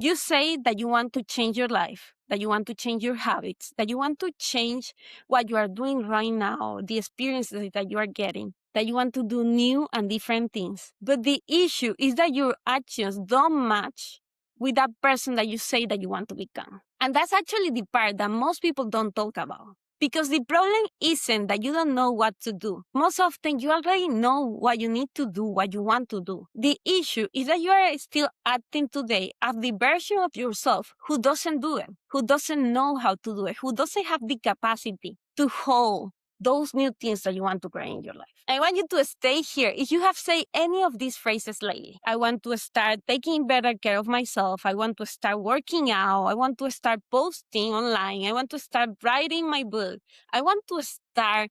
You say that you want to change your life, that you want to change your habits, that you want to change what you are doing right now, the experiences that you are getting, that you want to do new and different things. But the issue is that your actions don't match with that person that you say that you want to become. And that's actually the part that most people don't talk about. Because the problem isn't that you don't know what to do. Most often, you already know what you need to do, what you want to do. The issue is that you are still acting today as the version of yourself who doesn't do it, who doesn't know how to do it, who doesn't have the capacity to hold those new things that you want to create in your life. I want you to stay here. If you have said any of these phrases lately, I want to start taking better care of myself. I want to start working out. I want to start posting online. I want to start writing my book. I want to start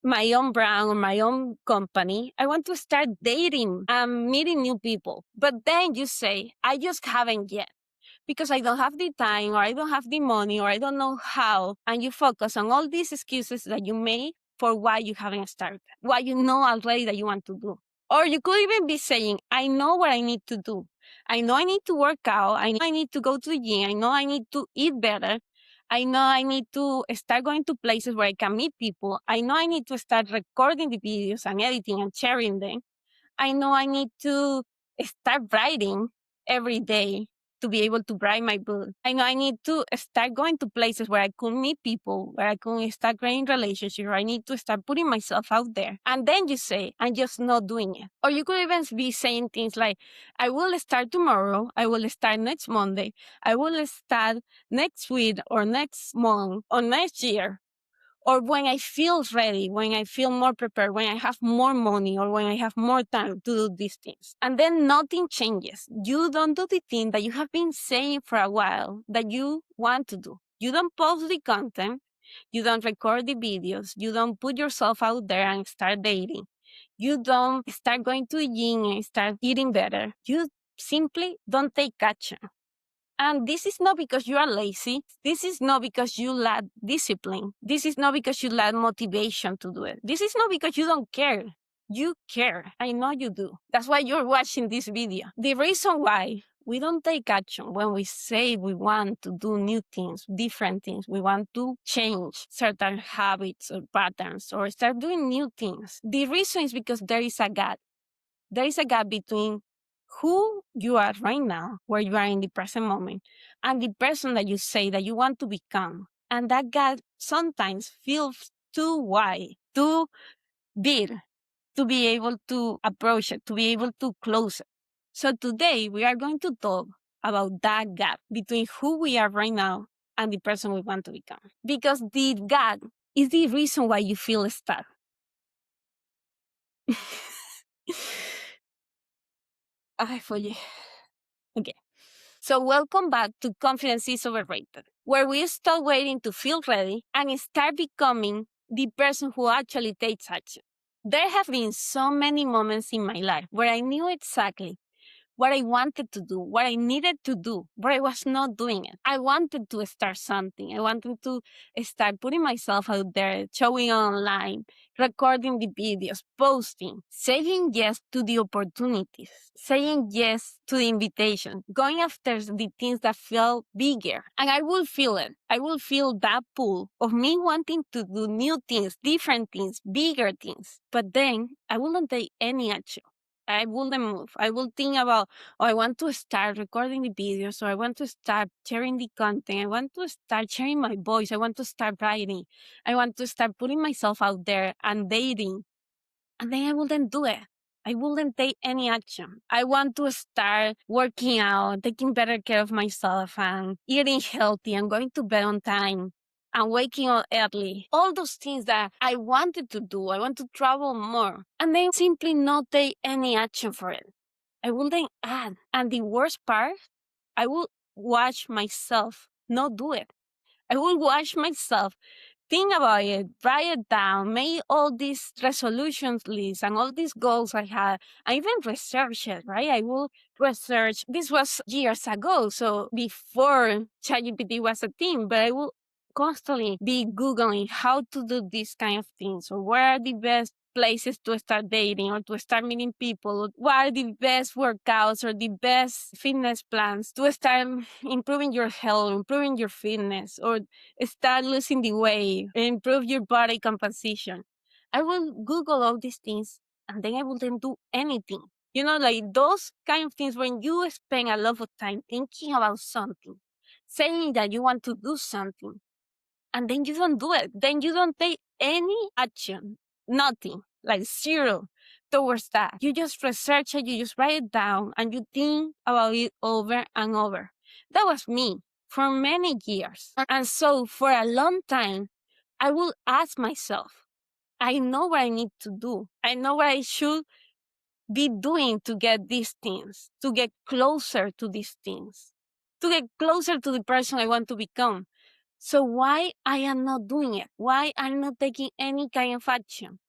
my own brand or my own company. I want to start dating and meeting new people. But then you say, I just haven't yet, because I don't have the time, or I don't have the money, or I don't know how. And you focus on all these excuses that you make for why you haven't started, what you know already that you want to do. Or you could even be saying, I know what I need to do. I know I need to work out. I know I need to go to the gym. I know I need to eat better. I know I need to start going to places where I can meet people. I know I need to start recording the videos and editing and sharing them. I know I need to start writing every day to be able to write my book. I know I need to start going to places where I could meet people, where I could start creating relationships, where I need to start putting myself out there. And then you say, I'm just not doing it. Or you could even be saying things like, I will start tomorrow, I will start next Monday, I will start next week or next month or next year. Or when I feel ready, when I feel more prepared, when I have more money, or when I have more time to do these things. And then nothing changes. You don't do the thing that you have been saying for a while that you want to do. You don't post the content. You don't record the videos. You don't put yourself out there and start dating. You don't start going to the gym and start eating better. You simply don't take action. And this is not because you are lazy. This is not because you lack discipline. This is not because you lack motivation to do it. This is not because you don't care. You care. I know you do. That's why you're watching this video. The reason why we don't take action when we say we want to do new things, different things, we want to change certain habits or patterns or start doing new things. The reason is because there is a gap. There is a gap between who you are right now, where you are in the present moment, and the person that you say that you want to become. And that gap sometimes feels too wide, too big to be able to approach it, to be able to close it. So today we are going to talk about that gap between who we are right now and the person we want to become. Because the gap is the reason why you feel stuck. Ay, folle. Okay. So welcome back to Confidence is Overrated, where we stop waiting to feel ready and start becoming the person who actually takes action. There have been so many moments in my life where I knew exactly what I wanted to do, what I needed to do, but I was not doing it. I wanted to start something. I wanted to start putting myself out there, showing online, recording the videos, posting, saying yes to the opportunities, saying yes to the invitation, going after the things that felt bigger. And I will feel it. I will feel that pull of me wanting to do new things, different things, bigger things. But then I wouldn't take any action. I wouldn't move. I will think about, oh, I want to start recording the videos, or I want to start sharing the content. I want to start sharing my voice. I want to start writing. I want to start putting myself out there and dating. And then I wouldn't do it. I wouldn't take any action. I want to start working out, taking better care of myself and eating healthy and going to bed on time and waking up early. All those things that I wanted to do. I want to travel more. And then simply not take any action for it. I wouldn't add. And the worst part, I will watch myself not do it. I will watch myself think about it, write it down, make all these resolutions lists and all these goals I had. I even research it, right? I will research. This was years ago, so before ChatGPT was a thing, but I will constantly be Googling how to do these kind of things, or where are the best places to start dating or to start meeting people, what are the best workouts or the best fitness plans to start improving your health, improving your fitness, or start losing the weight, improve your body composition. I will Google all these things and then I wouldn't do anything. Like those kind of things when you spend a lot of time thinking about something, saying that you want to do something, and then you don't do it. Then you don't take any action, nothing, like zero towards that. You just research it, you just write it down, and you think about it over and over. That was me for many years. And so for a long time, I will ask myself, I know what I need to do. I know what I should be doing to get these things, to get closer to these things, to get closer to the person I want to become. So why I am not doing it? Why I'm not taking any kind of action?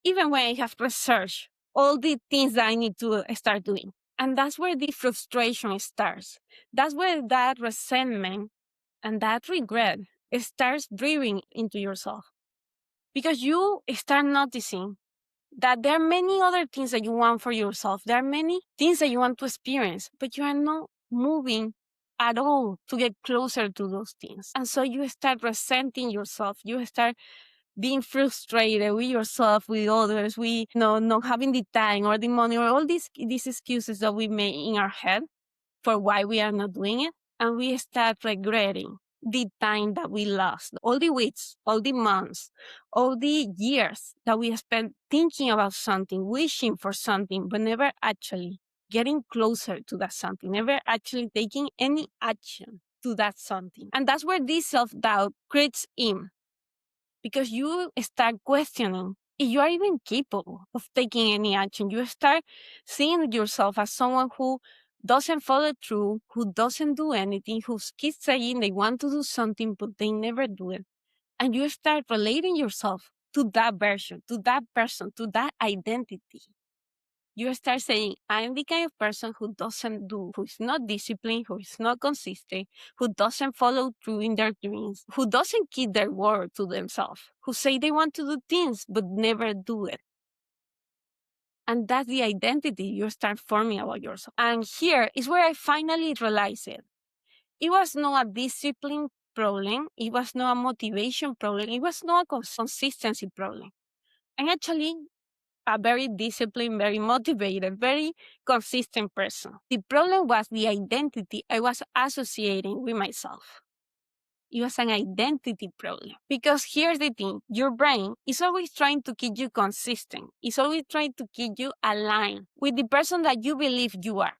Even when I have researched all the things that I need to start doing. And that's where the frustration starts. That's where that resentment and that regret starts driving into yourself. Because you start noticing that there are many other things that you want for yourself. There are many things that you want to experience, but you are not moving at all to get closer to those things. And so you start resenting yourself. You start being frustrated with yourself, with others, with not having the time or the money or all these excuses that we make in our head for why we are not doing it. And we start regretting the time that we lost, all the weeks, all the months, all the years that we spent thinking about something, wishing for something, but never actually getting closer to that something, never actually taking any action to that something. And that's where this self-doubt creeps in, because you start questioning if you are even capable of taking any action. You start seeing yourself as someone who doesn't follow through, who doesn't do anything, who keeps saying they want to do something, but they never do it. And you start relating yourself to that version, to that person, to that identity. You start saying, I'm the kind of person who doesn't do, who is not disciplined, who is not consistent, who doesn't follow through in their dreams, who doesn't keep their word to themselves, who say they want to do things but never do it. And that's the identity you start forming about yourself. And here is where I finally realized it. It was not a discipline problem. It was not a motivation problem. It was not a consistency problem. I'm actually a very disciplined, very motivated, very consistent person. The problem was the identity I was associating with myself. It was an identity problem. Because here's the thing, your brain is always trying to keep you consistent. It's always trying to keep you aligned with the person that you believe you are.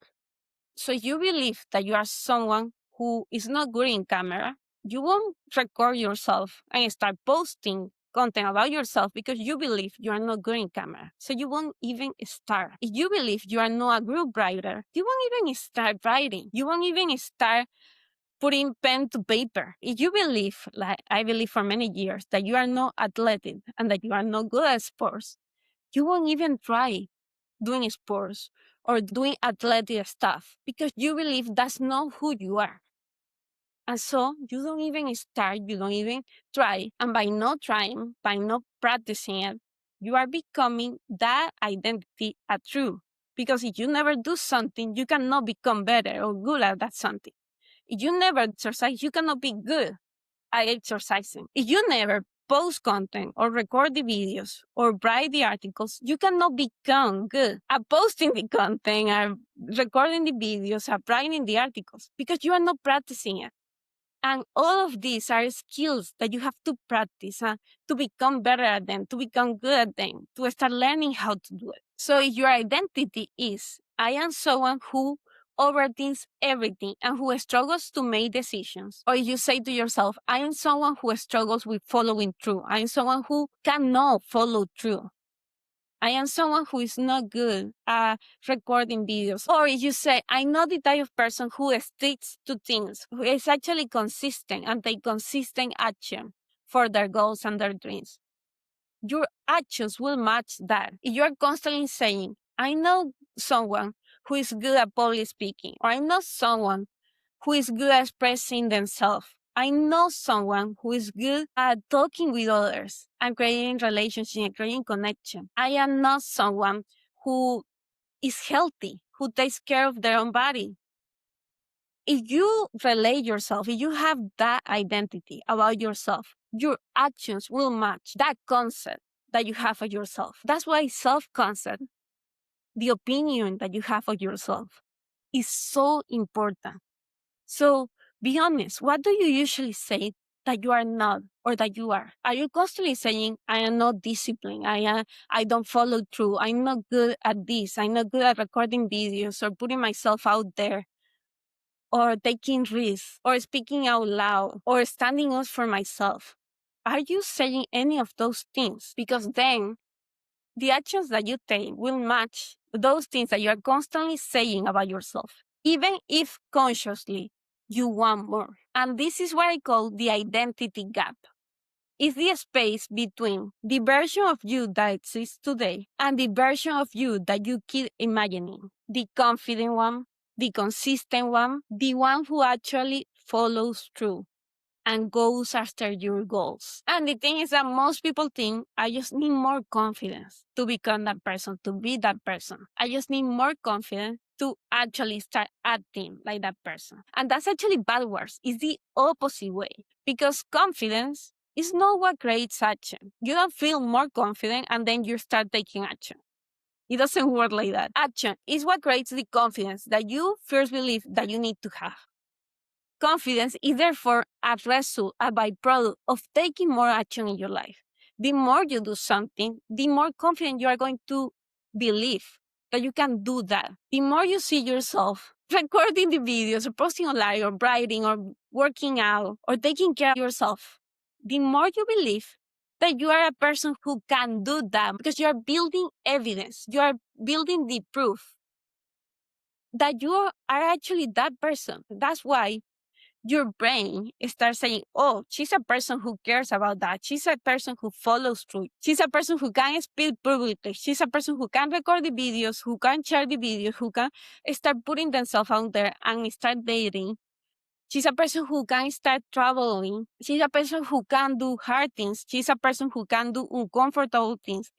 So if you believe that you are someone who is not good in camera, you won't record yourself and start posting content about yourself because you believe you are not good in camera. So you won't even start. If you believe you are not a group writer, you won't even start writing. You won't even start putting pen to paper. If you believe, like I believe for many years, that you are not athletic and that you are not good at sports, you won't even try doing sports or doing athletic stuff because you believe that's not who you are. And so you don't even start, you don't even try. And by not trying, by not practicing it, you are becoming that identity a true. Because if you never do something, you cannot become better or good at that something. If you never exercise, you cannot be good at exercising. If you never post content or record the videos or write the articles, you cannot become good at posting the content or recording the videos or writing the articles because you are not practicing it. And all of these are skills that you have to practice to become better at them, to become good at them, to start learning how to do it. So if your identity is, I am someone who overthinks everything and who struggles to make decisions, or if you say to yourself, I am someone who struggles with following through, I am someone who cannot follow through, I am someone who is not good at recording videos. Or if you say, I'm not the type of person who sticks to things, who is actually consistent and take consistent action for their goals and their dreams. Your actions will match that. If you are constantly saying, I know someone who is good at public speaking, or I know someone who is good at expressing themselves, I know someone who is good at talking with others and creating relationships and creating connection. I am not someone who is healthy, who takes care of their own body. If you relate yourself, if you have that identity about yourself, your actions will match that concept that you have of yourself. That's why self-concept, the opinion that you have of yourself, is so important. So be honest. What do you usually say that you are not or that you are? Are you constantly saying, I am not disciplined, I don't follow through, I'm not good at this, I'm not good at recording videos or putting myself out there, or taking risks, or speaking out loud, or standing up for myself? Are you saying any of those things? Because then the actions that you take will match those things that you are constantly saying about yourself, even if consciously you want more. And this is what I call the identity gap. It's the space between the version of you that exists today and the version of you that you keep imagining. The confident one, the consistent one, the one who actually follows through and goes after your goals. And the thing is that most people think, I just need more confidence to become that person, to be that person. I just need more confidence to actually start acting like that person. And that's actually backwards. It's the opposite way, because confidence is not what creates action. You don't feel more confident and then you start taking action. It doesn't work like that. Action is what creates the confidence that you first believe that you need to have. Confidence is therefore a result, a byproduct of taking more action in your life. The more you do something, the more confident you are going to believe that you can do that. The more you see yourself recording the videos or posting online or writing or working out or taking care of yourself, the more you believe that you are a person who can do that, because you are building evidence, you are building the proof that you are actually that person. That's why your brain starts saying, oh, she's a person who cares about that. She's a person who follows through. She's a person who can speak publicly. She's a person who can record the videos, who can share the videos, who can start putting themselves out there and start dating. She's a person who can start traveling. She's a person who can do hard things. She's a person who can do uncomfortable things,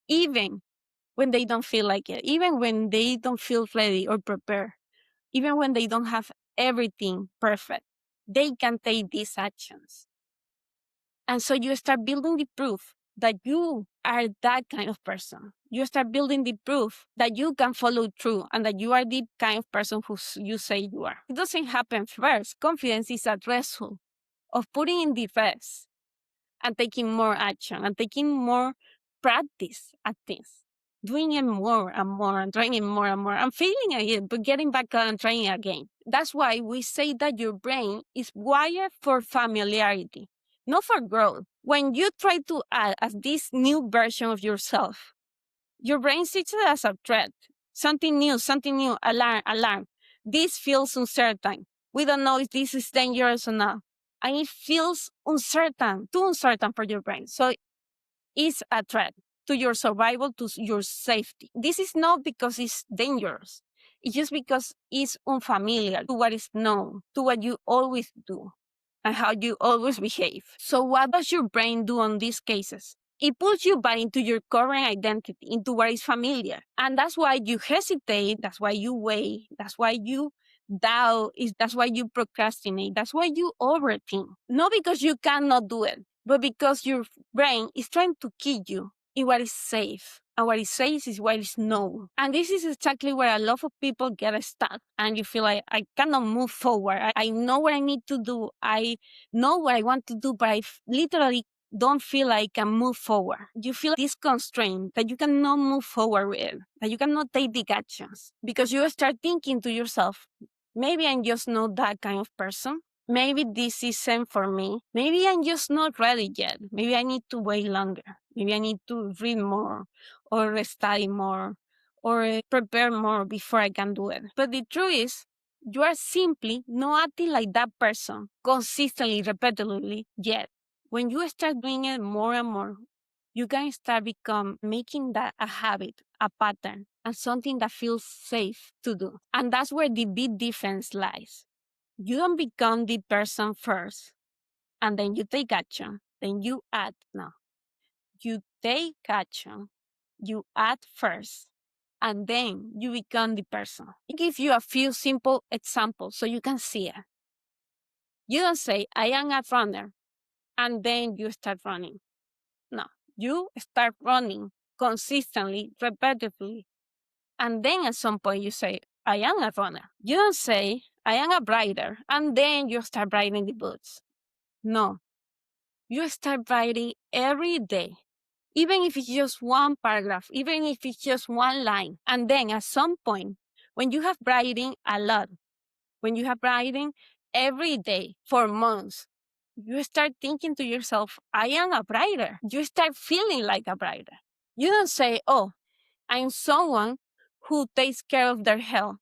even when they don't feel like it, even when they don't feel ready or prepared, even when they don't have everything perfect. They can take these actions. And so you start building the proof that you are that kind of person. You start building the proof that you can follow through and that you are the kind of person who you say you are. It doesn't happen first. Confidence is a result of putting in the rest and taking more action and taking more practice at things. Doing it more and more and trying it more and more and failing at it, but getting back up and trying it again. That's why we say that your brain is wired for familiarity, not for growth. When you try to add as this new version of yourself, your brain sees it as a threat. Something new, alarm, alarm. This feels uncertain. We don't know if this is dangerous or not. And it feels uncertain, too uncertain for your brain. So it's a threat to your survival, to your safety. This is not because it's dangerous. It's just because it's unfamiliar to what is known, to what you always do and how you always behave. So what does your brain do on these cases? It puts you back into your current identity, into what is familiar. And that's why you hesitate, that's why you wait, that's why you doubt, that's why you procrastinate, that's why you overthink. Not because you cannot do it, but because your brain is trying to keep you in what is safe. And what is safe is what is known. And this is exactly where a lot of people get stuck. And you feel like, I cannot move forward. I know what I need to do. I know what I want to do, but I literally don't feel like I can move forward. You feel this constraint that you cannot move forward with, that you cannot take the actions, because you start thinking to yourself, maybe I'm just not that kind of person. Maybe this isn't for me. Maybe I'm just not ready yet. Maybe I need to wait longer. Maybe I need to read more or study more or prepare more before I can do it. But the truth is, you are simply not acting like that person consistently, repetitively yet. When you start doing it more and more, you can start making that a habit, a pattern, and something that feels safe to do. And that's where the big difference lies. You don't become the person first and then you take action, then you add. No, you take action, you add first, and then you become the person. I give you a few simple examples so you can see it. You don't say, I am a runner, and then you start running. No, you start running consistently, repetitively, and then at some point you say, I am a runner. You don't say, I am a writer, and then you start writing the books. No, you start writing every day, even if it's just one paragraph, even if it's just one line. And then at some point, when you have writing a lot, when you have writing every day for months, you start thinking to yourself, I am a writer. You start feeling like a writer. You don't say, oh, I'm someone who takes care of their health,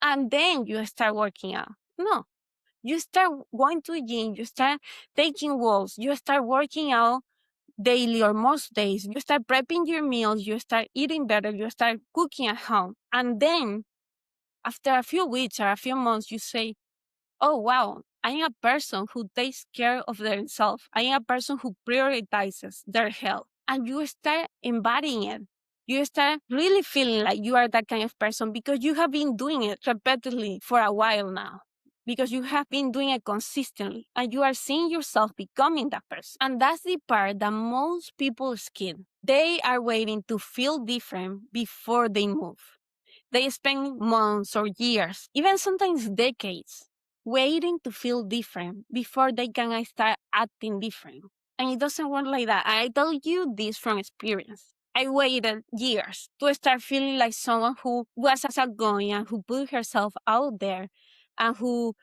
and then you start working out. No, you start going to the gym, you start taking walks, you start working out daily or most days. You start prepping your meals, you start eating better, you start cooking at home. And then after a few weeks or a few months, you say, oh, wow, I am a person who takes care of themselves. I am a person who prioritizes their health. And you start embodying it. You start really feeling like you are that kind of person because you have been doing it repeatedly for a while now. Because you have been doing it consistently and you are seeing yourself becoming that person. And that's the part that most people skip. They are waiting to feel different before they move. They spend months or years, even sometimes decades, waiting to feel different before they can start acting different. And it doesn't work like that. I tell you this from experience. I waited years to start feeling like someone who was outgoing and who put herself out there and who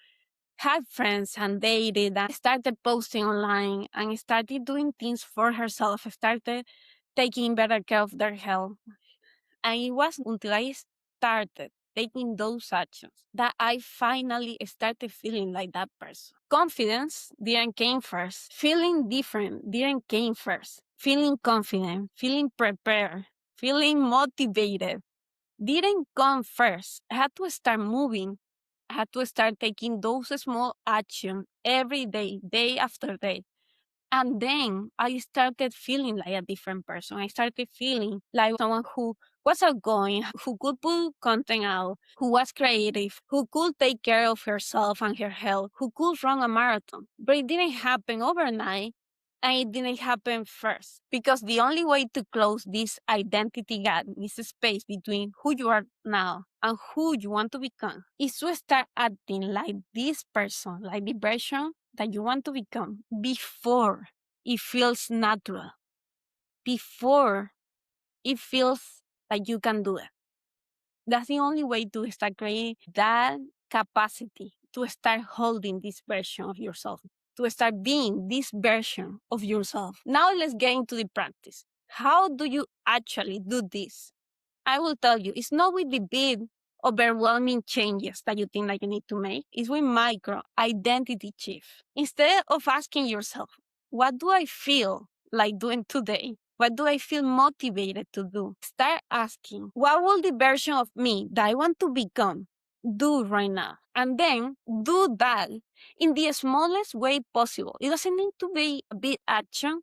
had friends and dated and started posting online and started doing things for herself, started taking better care of their health. And it wasn't until I started taking those actions that I finally started feeling like that person. Confidence didn't came first. Feeling different didn't came first. Feeling confident, feeling prepared, feeling motivated didn't come first. I had to start moving. I had to start taking those small actions every day, day after day. And then I started feeling like a different person. I started feeling like someone who was outgoing, who could put content out, who was creative, who could take care of herself and her health, who could run a marathon. But it didn't happen overnight. And it didn't happen first because the only way to close this identity gap, this space between who you are now and who you want to become, is to start acting like this person, like the version that you want to become before it feels natural, before it feels like you can do it. That's the only way to start creating that capacity to start holding this version of yourself, to start being this version of yourself. Now let's get into the practice. How do you actually do this? I will tell you, it's not with the big, overwhelming changes that you think that you need to make. It's with micro identity shift. Instead of asking yourself, what do I feel like doing today? What do I feel motivated to do? Start asking, what will the version of me that I want to become do right now? And then do that in the smallest way possible. It doesn't need to be a big action.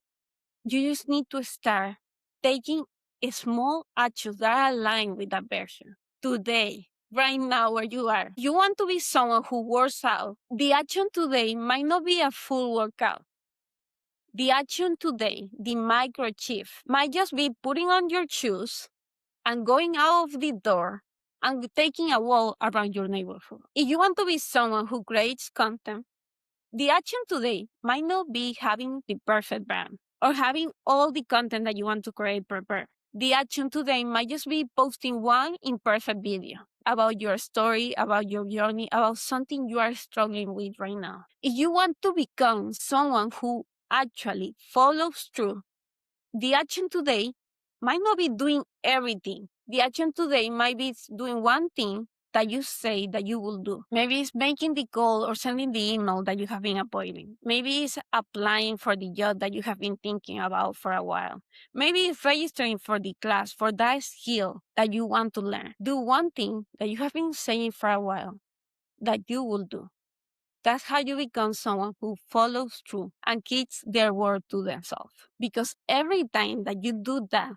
You just need to start taking small actions that are aligned with that version. Today, right now where you are, you want to be someone who works out. The action today might not be a full workout. The action today, the microchip, might just be putting on your shoes and going out of the door and taking a walk around your neighborhood. If you want to be someone who creates content, the action today might not be having the perfect brand or having all the content that you want to create prepared. The action today might just be posting one imperfect video about your story, about your journey, about something you are struggling with right now. If you want to become someone who actually follows through, the action today might not be doing everything. The action today might be doing one thing that you say that you will do. Maybe it's making the call or sending the email that you have been avoiding. Maybe it's applying for the job that you have been thinking about for a while. Maybe it's registering for the class, for that skill that you want to learn. Do one thing that you have been saying for a while that you will do. That's how you become someone who follows through and keeps their word to themselves. Because every time that you do that,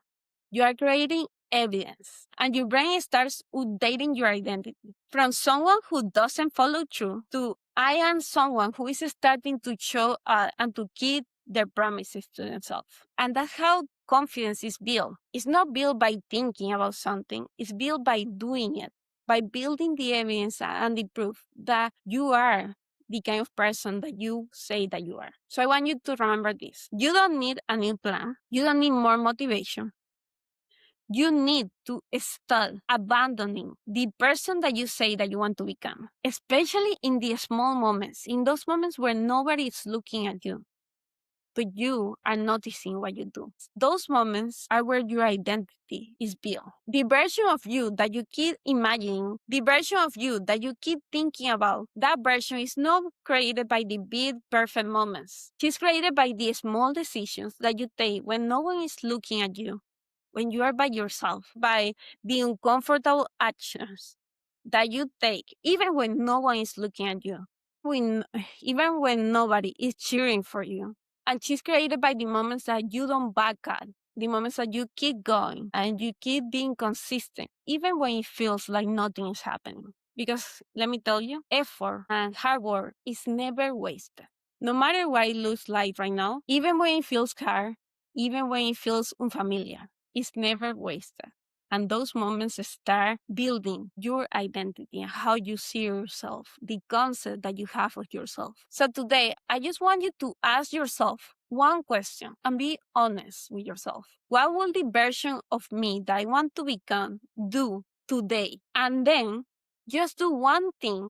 you are creating evidence and your brain starts updating your identity from someone who doesn't follow through to I am someone who is starting to show and to keep their promises to themselves. And that's how confidence is built. It's not built by thinking about something, it's built by doing it, by building the evidence and the proof that you are the kind of person that you say that you are. So I want you to remember this. You don't need a new plan. You don't need more motivation. You need to start abandoning the person that you say that you want to become, especially in the small moments, in those moments where nobody is looking at you, but you are noticing what you do. Those moments are where your identity is built. The version of you that you keep imagining, the version of you that you keep thinking about, that version is not created by the big, perfect moments. She's created by the small decisions that you take when no one is looking at you, when you are by yourself, by the uncomfortable actions that you take, even when no one is looking at you, when, even when nobody is cheering for you. And she's created by the moments that you don't back out, the moments that you keep going and you keep being consistent, even when it feels like nothing is happening. Because let me tell you, effort and hard work is never wasted. No matter what it looks like right now, even when it feels hard, even when it feels unfamiliar, it's never wasted. And those moments start building your identity and how you see yourself, the concept that you have of yourself. So today, I just want you to ask yourself one question and be honest with yourself. What will the version of me that I want to become do today? And then just do one thing.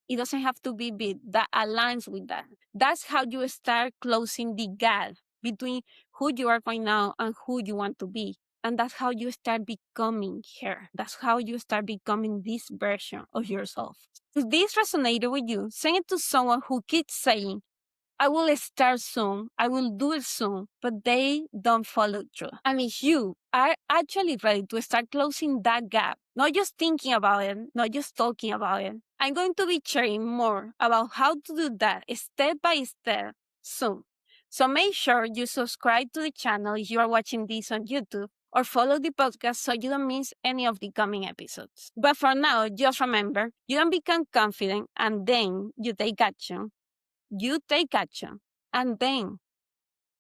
It doesn't have to be big, that aligns with that. That's how you start closing the gap between who you are right now and who you want to be. And that's how you start becoming her. That's how you start becoming this version of yourself. If this resonated with you, send it to someone who keeps saying, I will start soon, I will do it soon, but they don't follow through. And if you are actually ready to start closing that gap, not just thinking about it, not just talking about it, I'm going to be sharing more about how to do that step by step soon. So make sure you subscribe to the channel if you are watching this on YouTube, or follow the podcast so you don't miss any of the coming episodes. But for now, just remember, you don't become confident and then you take action. You take action, and then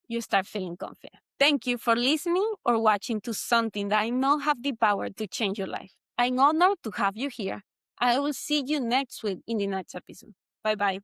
you start feeling confident. Thank you for listening or watching to something that I know have the power to change your life. I'm honored to have you here. I will see you next week in the next episode. Bye-bye.